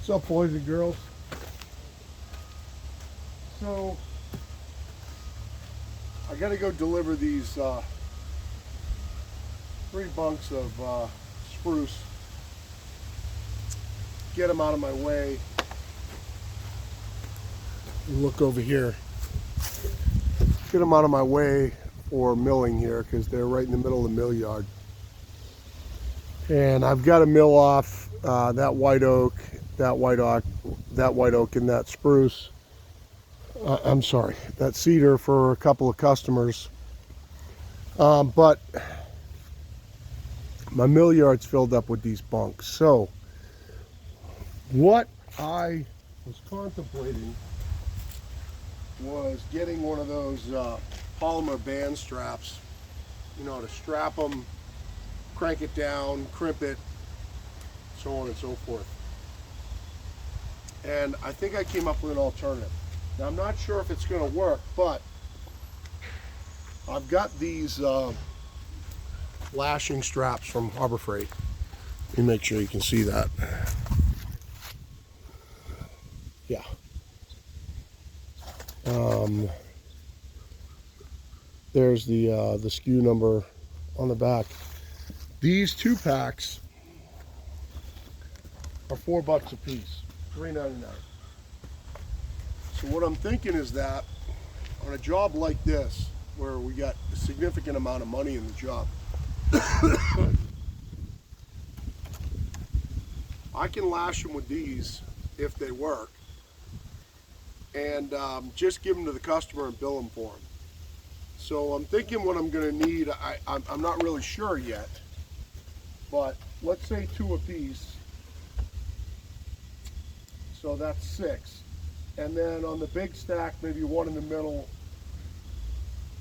What's up, boys and girls? So I gotta go deliver these 3 bunks of spruce, get them out of my way. Look over here, get them out of my way for milling here because they're right in the middle of the mill yard. And I've got to mill off that white oak, that white oak, and that spruce. I'm sorry, that cedar for a couple of customers. But my mill yard's filled up with these bunks. So what I was contemplating was getting one of those polymer band straps, you know, to strap them, crank it down, crimp it, so on and so forth. And I think I came up with an alternative. Now I'm not sure if it's going to work, but I've got these lashing straps from Harbor Freight. Let me make sure you can see that. Yeah. There's the SKU number on the back. These 2 packs are $4 a piece, $3.99. So what I'm thinking is that on a job like this, where we got a significant amount of money in the job, I can lash them with these if they work, and just give them to the customer and bill them for them. So I'm thinking what I'm going to need, I'm not really sure yet, but let's say 2 a piece. So that's 6. And then on the big stack, maybe 1 in the middle.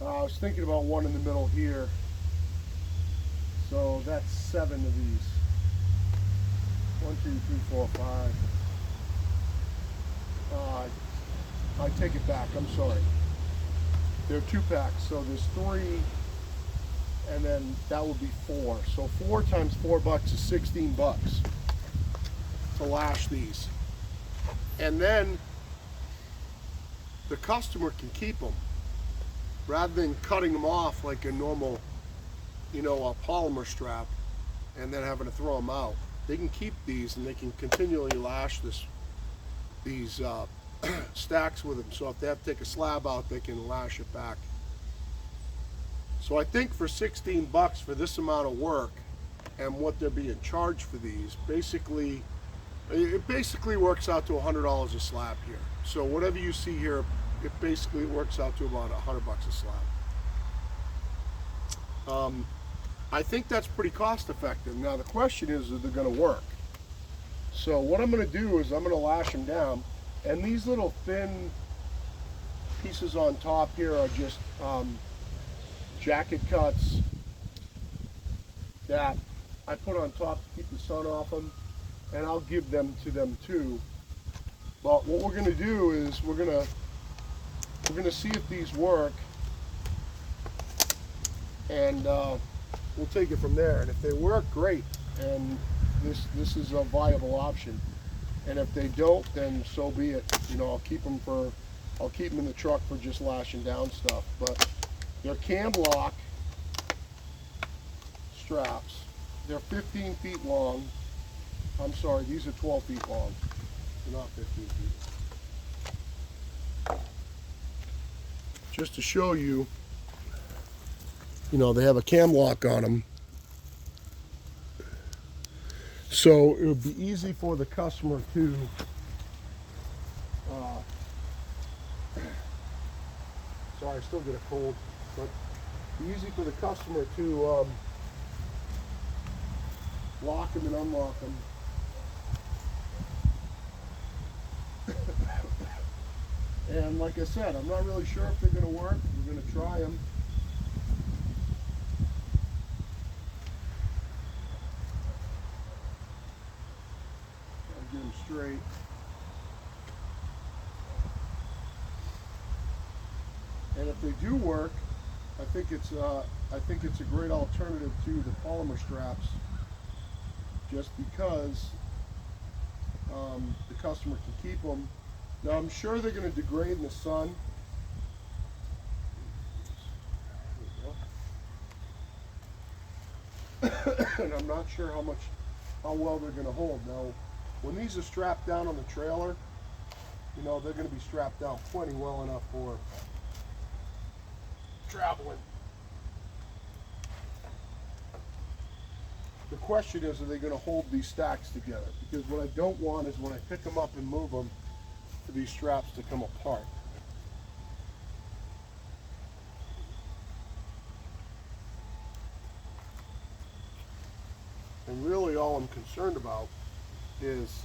I was thinking about 1 in the middle here. So that's 7 of these. 1, 2, 3, 4, 5. I take it back, I'm sorry. They're 2 packs, so there's 3, and then that would be 4. So 4 times $4 is $16 to lash these. And then the customer can keep them rather than cutting them off like a normal, you know, a polymer strap and then having to throw them out. They can keep these and they can continually lash these stacks with them. So if they have to take a slab out, they can lash it back. So I think for $16 for this amount of work and what they're being charged for these, basically, it basically works out to $100 a slab here. So whatever you see here, it basically works out to about $100 a slab. I think that's pretty cost effective. Now the question is they're going to work. So what I'm going to do is I'm going to lash them down, and these little thin pieces on top here are just jacket cuts that I put on top to keep the sun off them, and I'll give them to them too. But what we're going to do is we're going to see if these work, and we'll take it from there. And if they work, great, and this is a viable option. And if they don't, then so be it. You know, I'll keep them in the truck for just lashing down stuff. But they're cam lock straps. They're 15 feet long. I'm sorry, these are 12 feet long. They're not 15 feet. Just to show you, you know, they have a cam lock on them. So it would be easy for the customer to sorry, I still get a cold, but easy for the customer to lock them and unlock them. And like I said, I'm not really sure if they're going to work. We're going to try them. I'll get them straight. And if they do work, I think it's a great alternative to the polymer straps, just because the customer can keep them. Now I'm sure they're going to degrade in the sun. And I'm not sure how well they're going to hold. Now, when these are strapped down on the trailer, you know, they're going to be strapped down plenty well enough for traveling. The question is, are they going to hold these stacks together? Because what I don't want is when I pick them up and move them, for these straps to come apart. And really all I'm concerned about is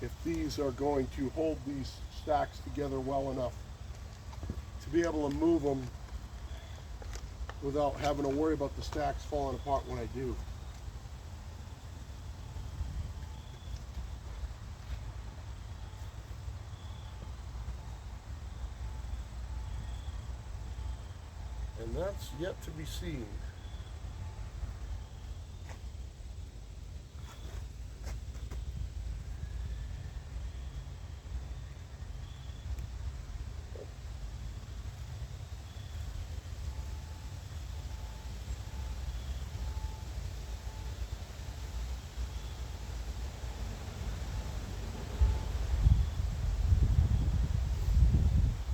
if these are going to hold these stacks together well enough to be able to move them without having to worry about the stacks falling apart when I do. And that's yet to be seen.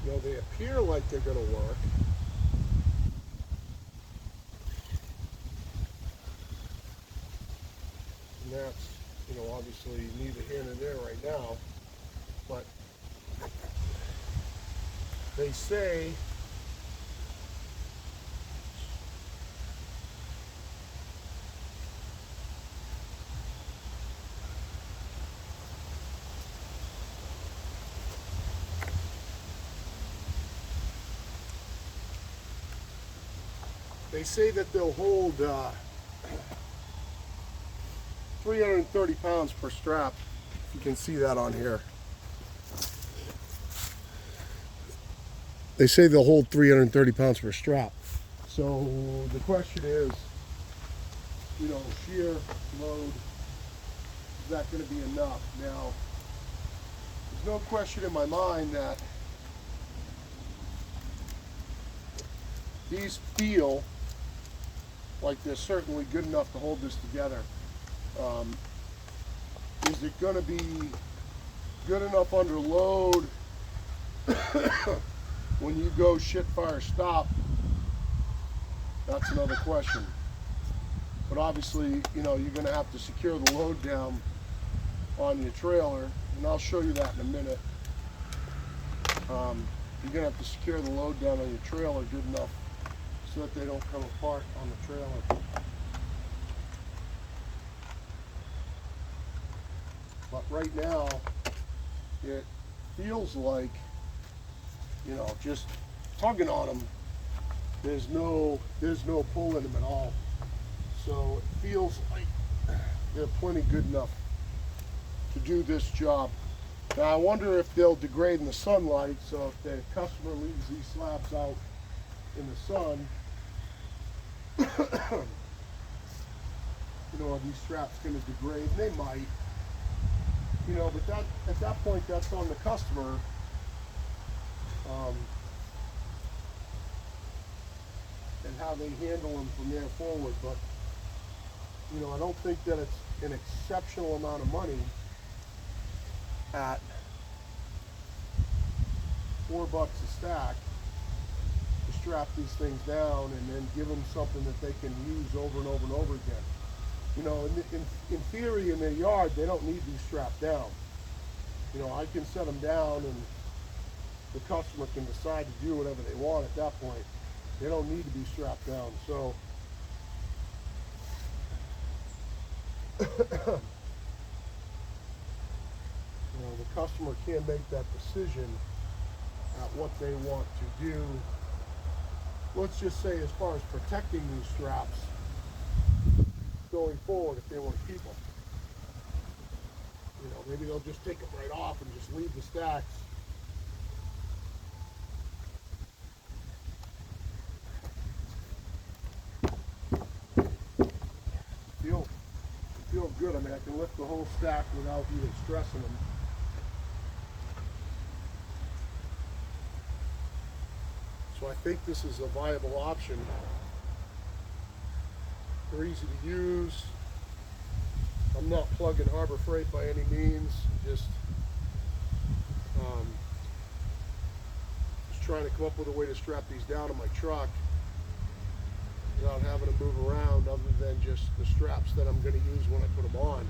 You know, they appear like they're going to work. And that's, you know, obviously neither here nor there right now. But they say that they'll hold 330 pounds per strap. If you can see that on here. They say they'll hold 330 pounds per strap. So the question is, you know, sheer load, is that going to be enough? Now, there's no question in my mind that these feel like they're certainly good enough to hold this together. Is it going to be good enough under load when you go shit, fire, stop? That's another question. But obviously, you know, you're going to have to secure the load down on your trailer, and I'll show you that in a minute. You're going to have to secure the load down on your trailer good enough so that they don't come apart on the trailer. But right now, it feels like, you know, just tugging on them, there's no pull in them at all. So it feels like they're plenty good enough to do this job. Now I wonder if they'll degrade in the sunlight, so if the customer leaves these slabs out in the sun, you know, are these straps going to degrade? And they might, you know, but that, at that point, that's on the customer. And how they handle them from there forward. But, you know, I don't think that it's an exceptional amount of money at $4 a stack to strap these things down and then give them something that they can use over and over and over again. You know, in theory, in their yard, they don't need these strapped down. You know, I can set them down and the customer can decide to do whatever they want at that point. They don't need to be strapped down. So, you know, the customer can make that decision at what they want to do. Let's just say as far as protecting these straps going forward, if they want to keep them. You know, maybe they'll just take them right off and just leave the stacks. Feel good. I mean, I can lift the whole stack without even stressing them. So I think this is a viable option. They're easy to use. I'm not plugging Harbor Freight by any means, just trying to come up with a way to strap these down to my truck without having to move around, other than just the straps that I'm going to use when I put them on.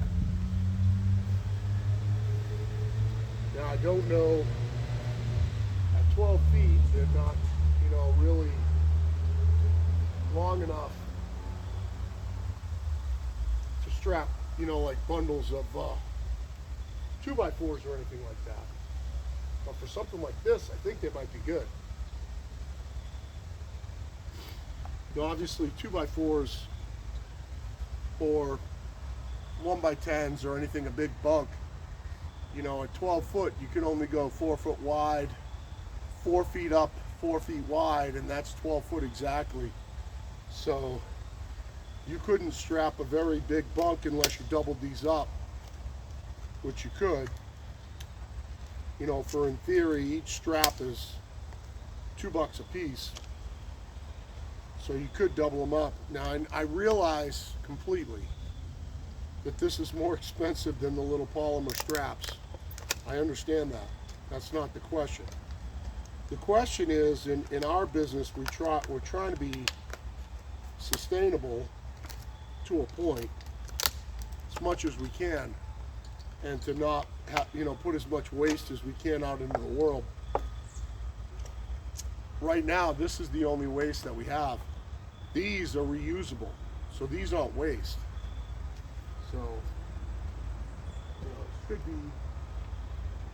Now I don't know, at 12 feet they're not, you know, really long enough to strap, you know, like bundles of 2x4s or anything like that. But for something like this, I think they might be good. You know, obviously 2x4s or 1x10s or anything a big bunk, you know, at 12 foot you can only go 4 foot wide, 4 feet up, 4 feet wide, and that's 12 foot exactly. So you couldn't strap a very big bunk unless you doubled these up, which you could. You know, for in theory, each strap is $2 a piece. So you could double them up. Now, I realize completely that this is more expensive than the little polymer straps. I understand that. That's not the question. The question is, in our business, we're trying to be sustainable to a point, as much as we can, and to not you know, put as much waste as we can out into the world. Right now, this is the only waste that we have. These are reusable, so these aren't waste. So, you know, this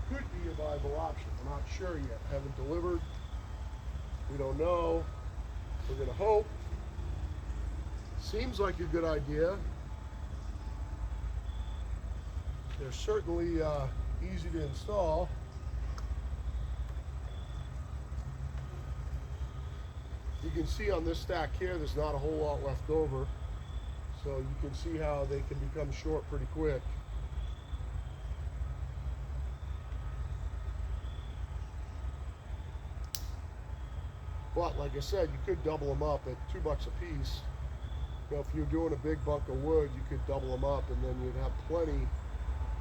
could be a viable option. We're not sure yet. Haven't delivered. We don't know. We're gonna hope. Seems like a good idea. They're certainly easy to install. You can see on this stack here, there's not a whole lot left over. So you can see how they can become short pretty quick. But like I said, you could double them up at $2 a piece. You know, if you're doing a big bunk of wood, you could double them up, and then you'd have plenty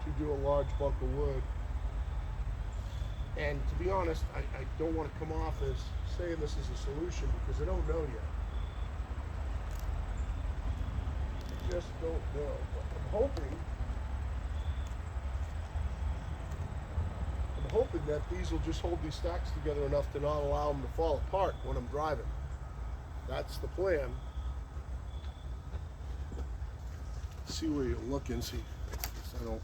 to do a large bunk of wood. And to be honest, I don't want to come off as saying this is a solution, because I don't know yet. I just don't know. But I'm hoping that these will just hold these stacks together enough to not allow them to fall apart when I'm driving. That's the plan. See where you're looking, see so I don't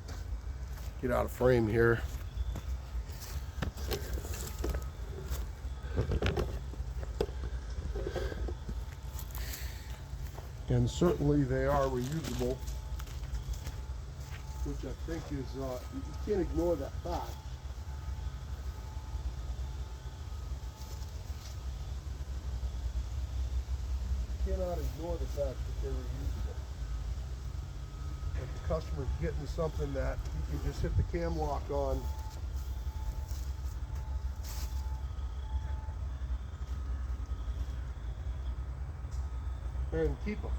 get out of frame here. And certainly they are reusable, which I think is, you can't ignore that fact. You cannot ignore the fact that they're reusable. If the customer's getting something that you can just hit the cam lock on, and keep them.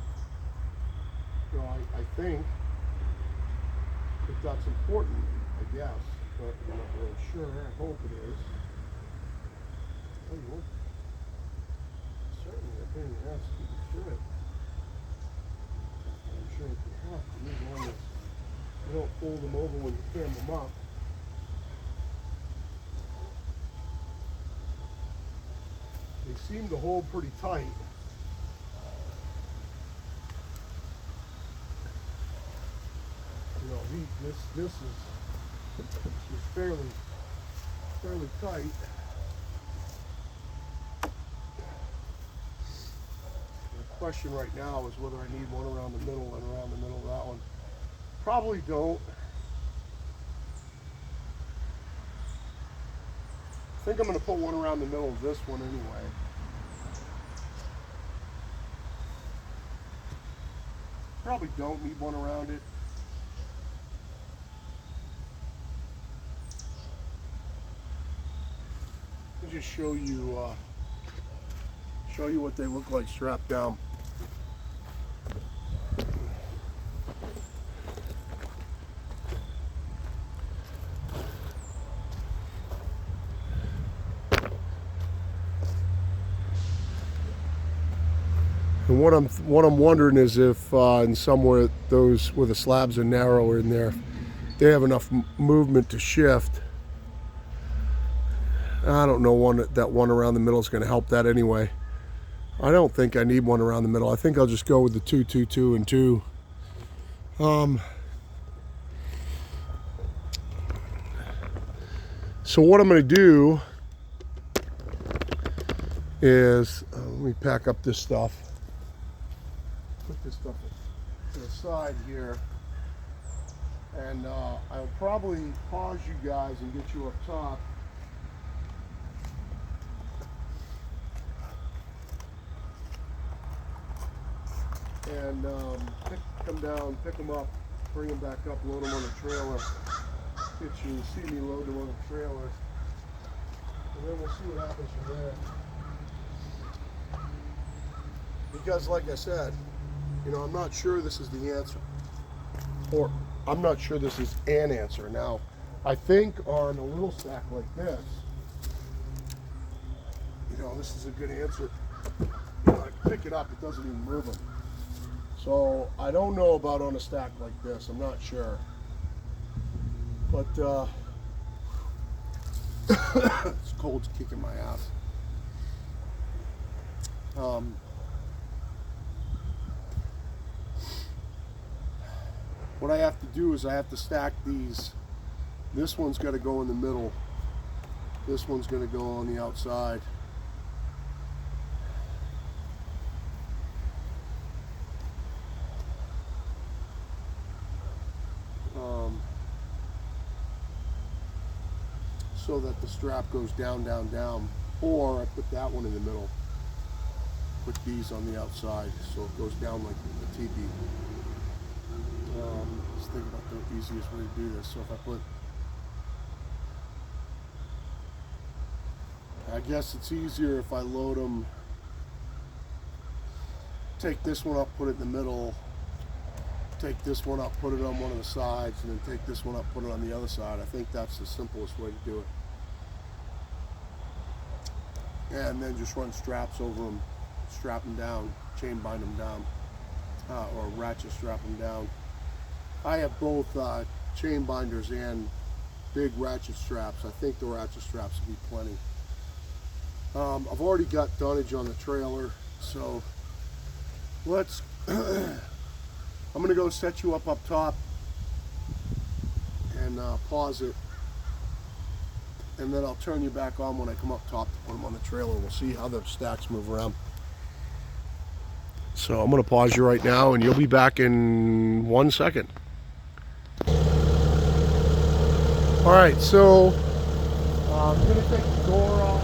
You know, I think if that's important, I guess, but I'm not really sure. I hope it is. Oh, certainly, I think it has to keep it through it. I'm sure it can have to, as long as you don't fold them over when you cam them up. They seem to hold pretty tight. You know, this is fairly tight. The question right now is whether I need one around the middle and around the middle of that one. Probably don't. I think I'm going to put one around the middle of this one anyway. Probably don't need one around it. just show you what they look like strapped down. And what I'm wondering is if in somewhere those where the slabs are narrower in there, they have enough movement to shift. I don't know that one around the middle is going to help that anyway. I don't think I need one around the middle. I think I'll just go with the 2, 2, 2, and 2. So what I'm going to do is let me pack up this stuff. Put this stuff to the side here, and I'll probably pause you guys and get you up top. And come down, pick them up, bring them back up, load them on the trailer. Get you see me load them on the trailer, and then we'll see what happens from there. Because, like I said, you know, I'm not sure this is the answer, or I'm not sure this is an answer. Now, I think on a little stack like this, you know, this is a good answer. You know, I pick it up, it doesn't even move them. So I don't know about on a stack like this. I'm not sure. But this cold's kicking my ass. What I have to do is I have to stack these. This one's got to go in the middle. This one's going to go on the outside. So that the strap goes down, down, down. Or I put that one in the middle. Put these on the outside so it goes down like a teepee. Let's think about the easiest way to do this. So if I put, I guess it's easier if I load them, take this one up, put it in the middle, take this one up, put it on one of the sides, and then take this one up, put it on the other side. I think that's the simplest way to do it. And then just run straps over them, strap them down, chain bind them down, or ratchet strap them down. I have both chain binders and big ratchet straps. I think the ratchet straps will be plenty. I've already got dunnage on the trailer, so let's I'm gonna go set you up top and pause it, and then I'll turn you back on when I come up top to put them on the trailer. We'll see how the stacks move around. So I'm gonna pause you right now, and you'll be back in 1 second. All right, so I'm gonna take the door off.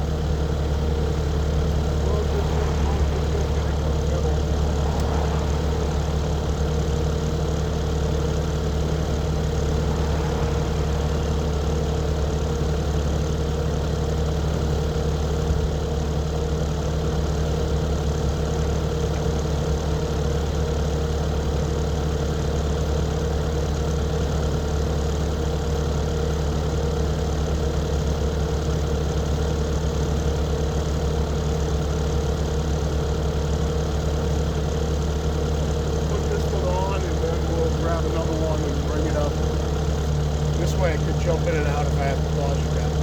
Way I could jump in and out if I have to pause you guys.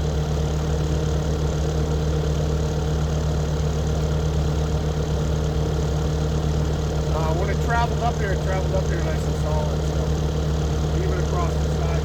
When it traveled up here nice and solid, so even across the side.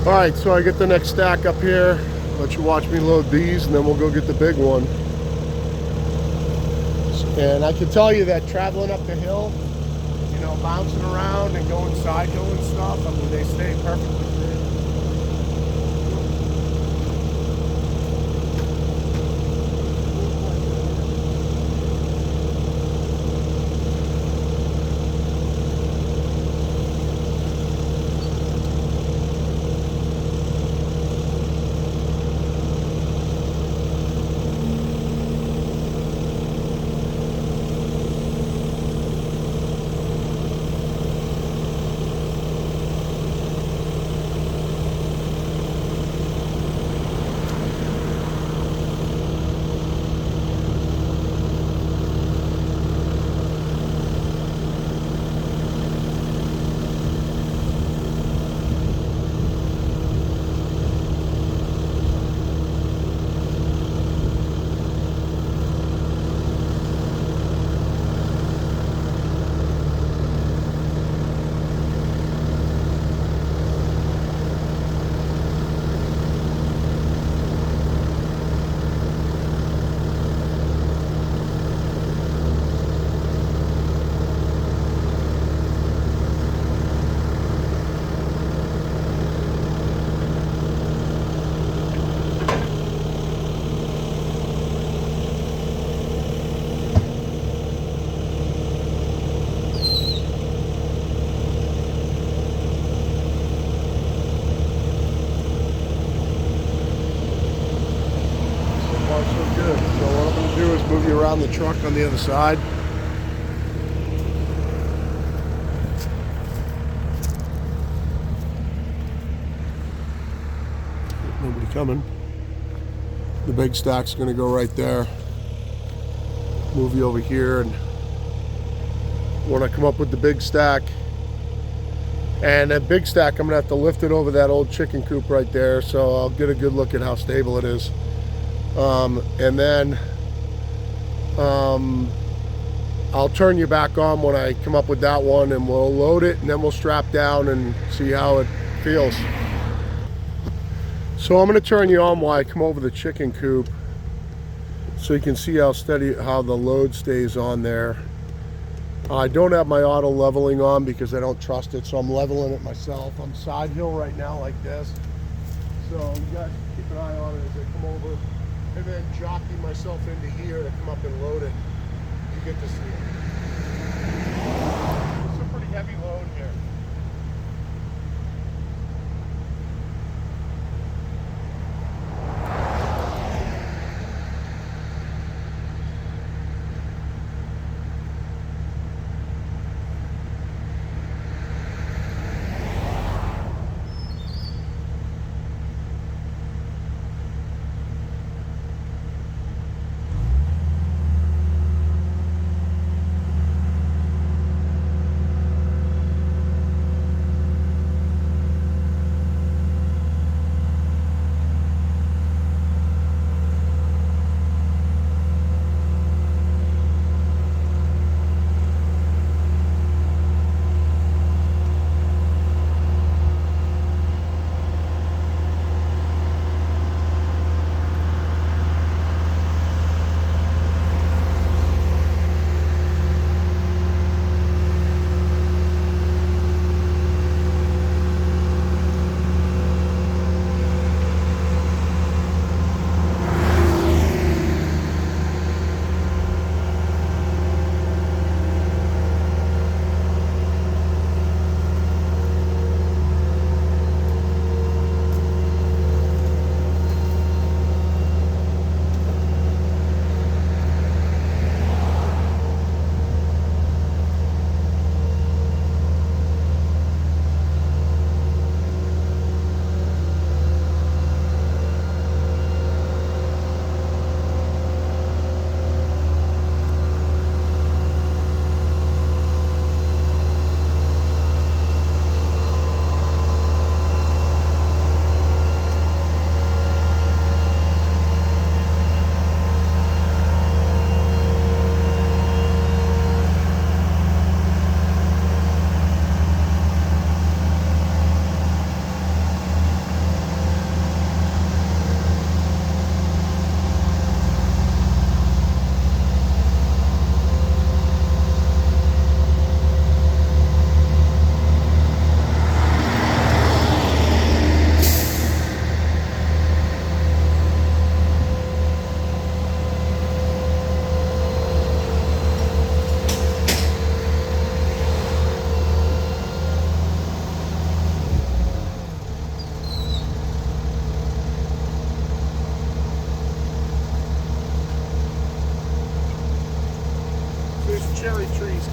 All right, so I get the next stack up here. Let you watch me load these, and then we'll go get the big one. And I can tell you that traveling up the hill, you know, bouncing around and going side hill and stuff, I mean, they stay perfectly straight. So good. So what I'm going to do is move you around the truck on the other side. Nobody coming. The big stack's going to go right there. Move you over here, and when I come up with the big stack, and that big stack, I'm going to have to lift it over that old chicken coop right there, so I'll get a good look at how stable it is. And then I'll turn you back on when I come up with that one, and we'll load it, and then we'll strap down and see how it feels. So I'm going to turn you on while I come over the chicken coop, so you can see how steady, how the load stays on there. I don't have my auto leveling on because I don't trust it, so I'm leveling it myself. I'm side hill right now like this, so you guys keep an eye on it as I come over, and then jockey myself into here to come up and load it. You get to see it. It's a pretty heavy load here.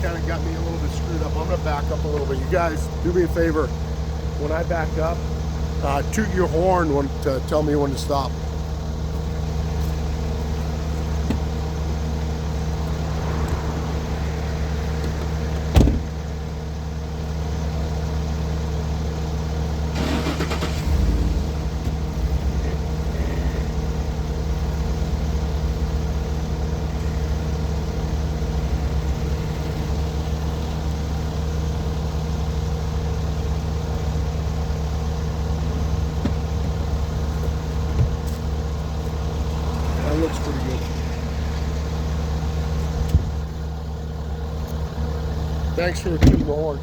kind of got me a little bit screwed up. I'm gonna back up a little bit. You guys, do me a favor. When I back up, toot your horn to tell me when to stop. That looks pretty good. Thanks for tooting the horn.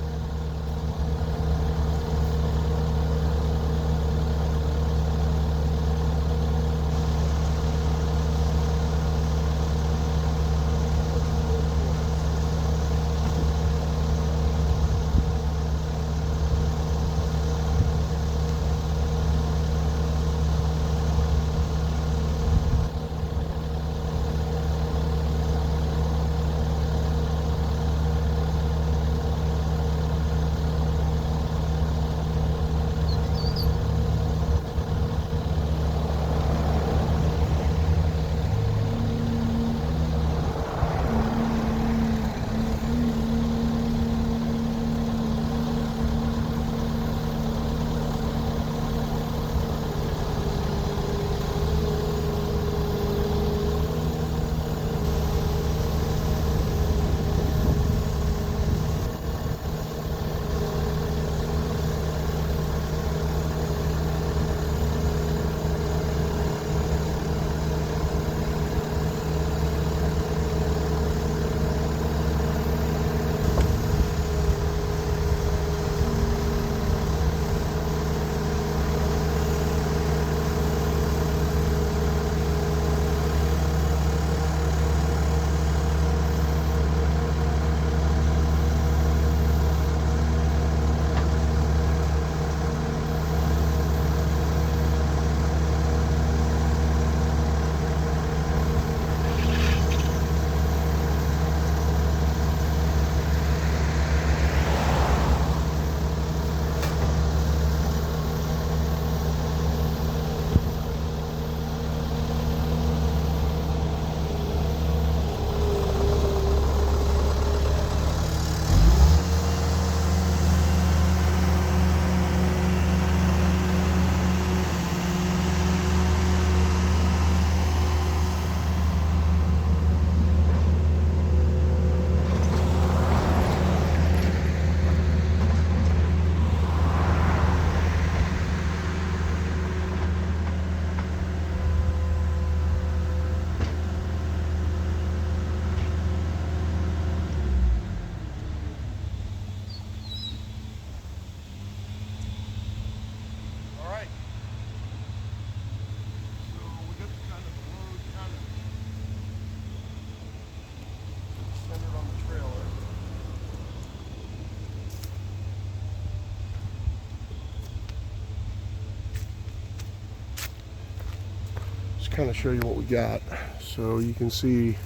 Kind of show you what we got. So you can see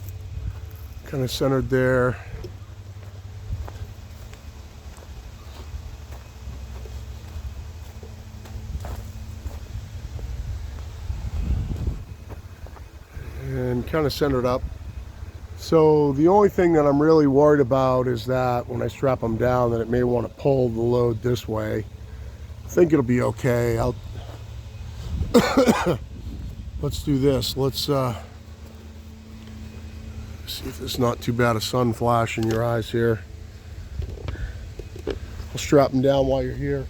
kind of centered there. And kind of centered up. So the only thing that I'm really worried about is that when I strap them down that it may want to pull the load this way. I think it'll be okay. Let's do this. Let's see if there's not too bad a sun flash in your eyes here. I'll strap them down while you're here.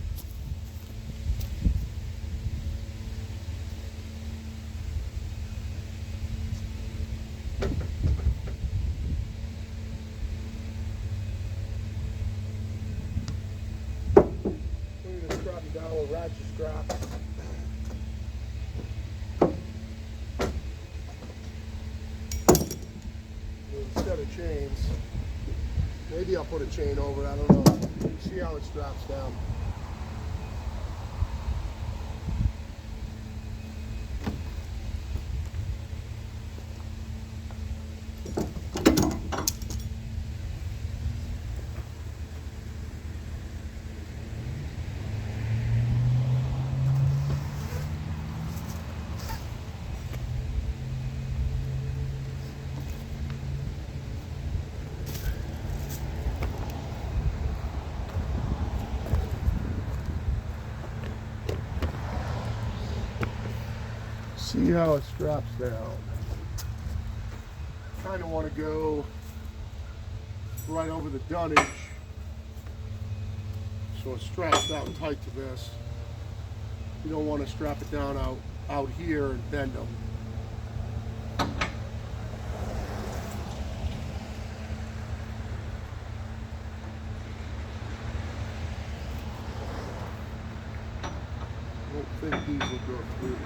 I'm going to strap them down with a ratchet strap. Instead of chains, maybe I'll put a chain over it, I don't know. See how it straps down. see how it straps down. Kind of want to go right over the dunnage so it straps down tight to this. You don't want to strap it down out here and bend them. I don't think these will go through now.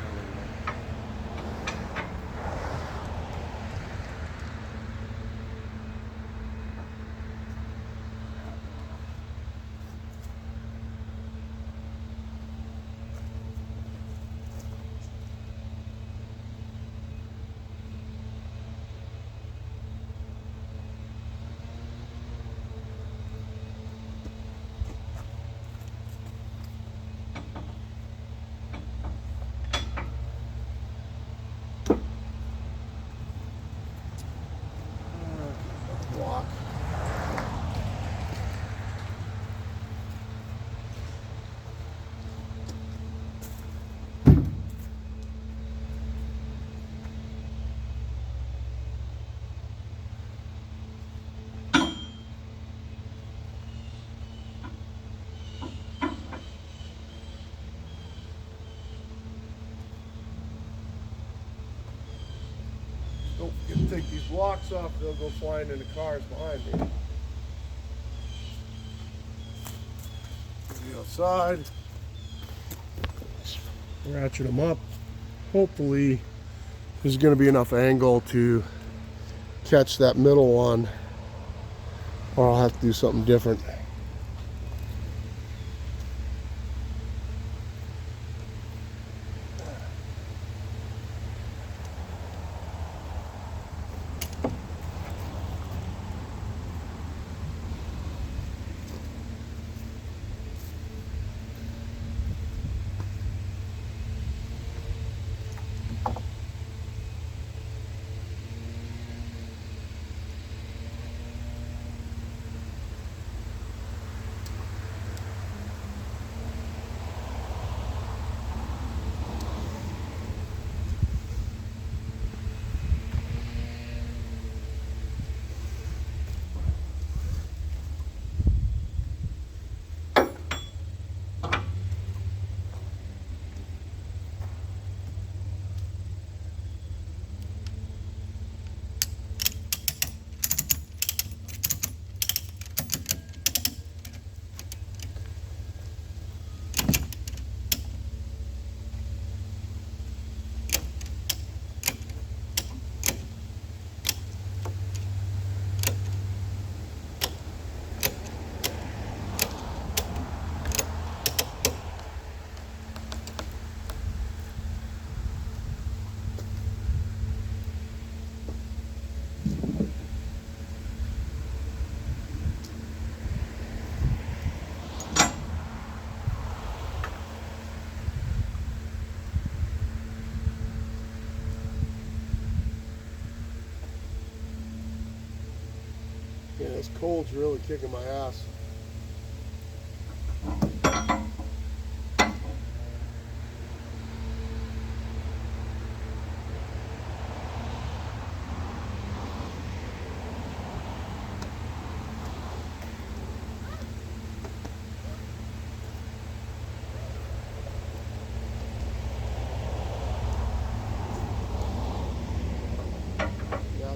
Block. Don't forget to take these blocks off, they'll go flying into cars behind me. The outside, ratchet them up. Hopefully there's going to be enough angle to catch that middle one, or I'll have to do something different. Yeah, this cold's really kicking my ass.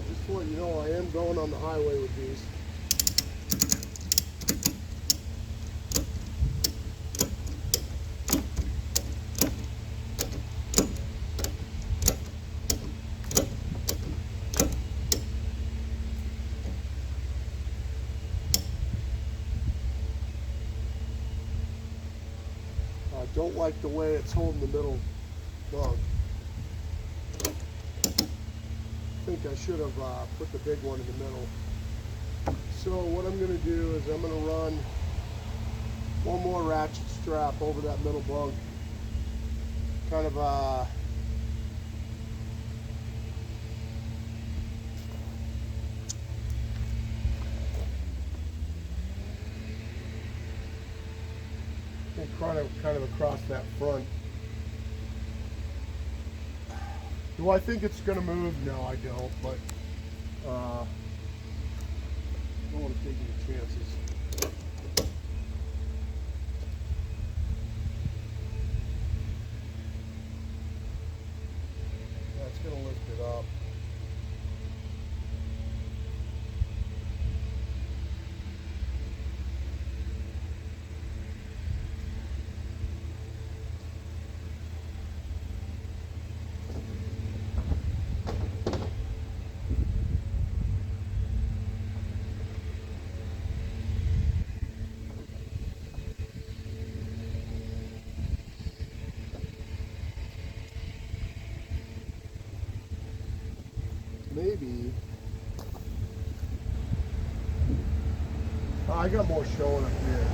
Just to let you know, I am going on the highway with these. I don't like the way it's holding the middle lug. I think I should have put the big one in the middle. So what I'm going to do is I'm going to run one more ratchet strap over that middle bug. Kind of kind of across that front. Do I think it's going to move? No, I don't, but I don't want to take any chances. That's going to lift it up. Maybe. I got more showing up here.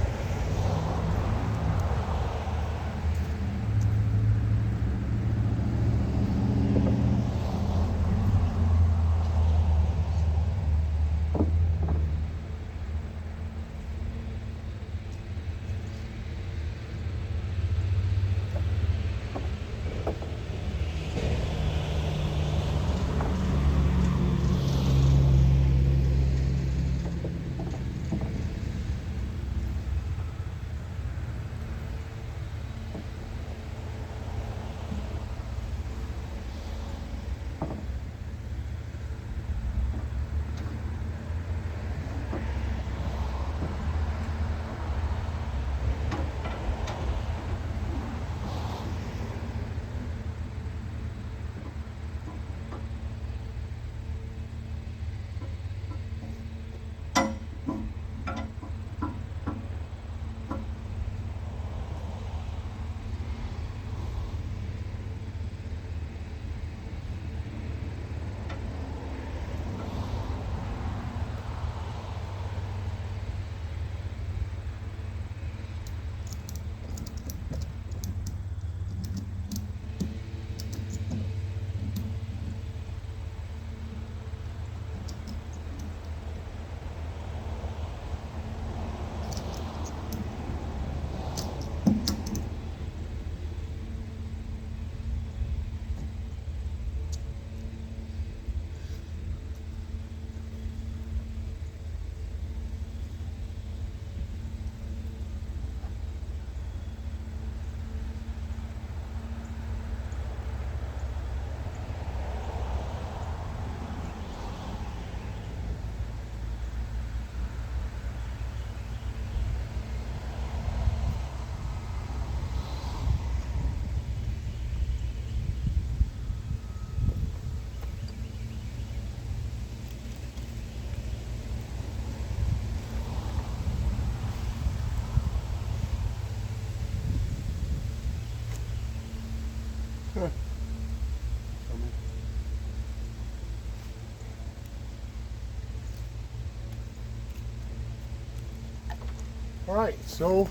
All right, so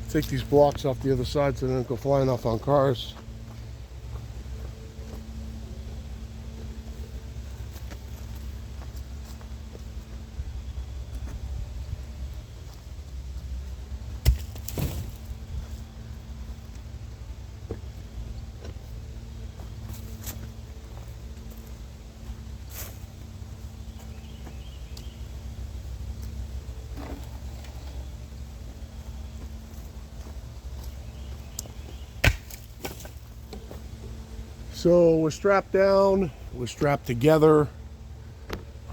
take these blocks off the other side so they don't go flying off on cars. So we're strapped down, we're strapped together.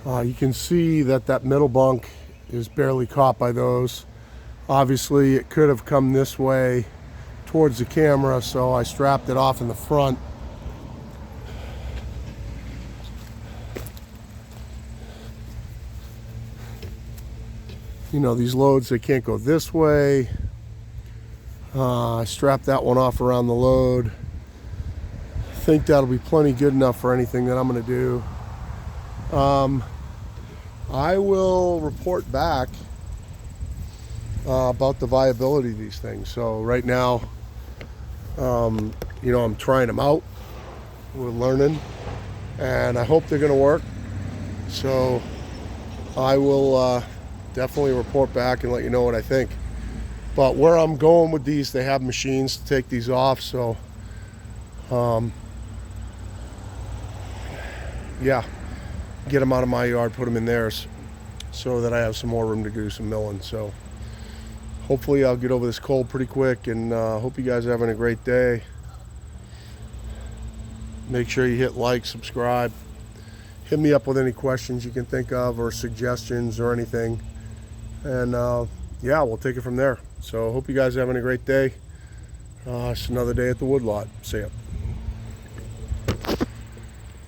You can see that that middle bunk is barely caught by those. Obviously it could have come this way towards the camera, so I strapped it off in the front. You know, these loads, they can't go this way. I strapped that one off around the load. I think that'll be plenty good enough for anything that I'm going to do. I will report back about the viability of these things. So right now, you know, I'm trying them out. We're learning, and I hope they're going to work. So I will definitely report back and let you know what I think. But where I'm going with these, they have machines to take these off, so yeah, get them out of my yard, put them in theirs, so that I have some more room to do some milling. So hopefully I'll get over this cold pretty quick, and hope you guys are having a great day. Make sure you hit like, subscribe. Hit me up with any questions you can think of or suggestions or anything. And yeah, we'll take it from there. So hope you guys are having a great day. It's another day at the woodlot. See ya.